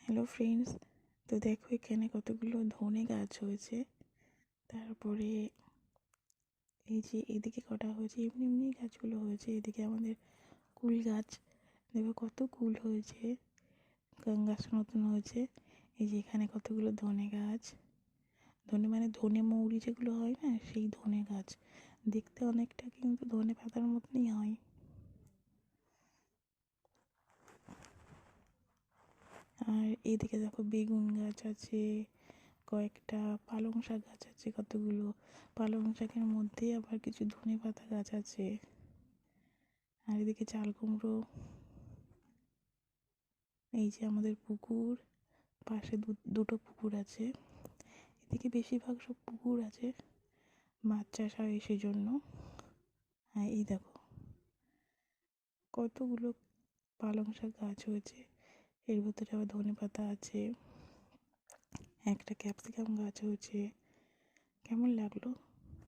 Hello friends, তো দেখো এখানে কতগুলো ধনে গাছ হয়েছে। তারপরে এই যে এদিকে কটা হয়েছে, এমনি এমনি গাছগুলো হয়েছে। এদিকে আমাদের কুল গাছ, দেখো কত কুল হয়েছে। গাছটা নতুন হয়েছে। এই যে এখানে কতগুলো ধনে গাছ, ধনে মানে ধনে মৌরি যেগুলো হয় না, সেই ধনে গাছ। দেখতে অনেকটা কিন্তু ধনে পাতার মতনই হয়। আর এদিকে দেখো বেগুন গাছ আছে, কয়েকটা পালং শাক গাছ আছে, কতগুলো পালং শাকের মধ্যে আবার কিছু ধনে পাতা গাছ আছে। আর এদিকে চাল কুমড়ো। এই যে আমাদের পুকুর, পাশে দুটো পুকুর আছে। এদিকে বেশিরভাগ সব পুকুর আছে, মাছ চাষ হয় সেই জন্য। হ্যাঁ, এই দেখো কতগুলো পালং শাক গাছ হয়েছে। এর ভিতরে আবার ধনে পাতা আছে, একটা ক্যাপসিকাম গাছ হয়েছে। কেমন লাগলো?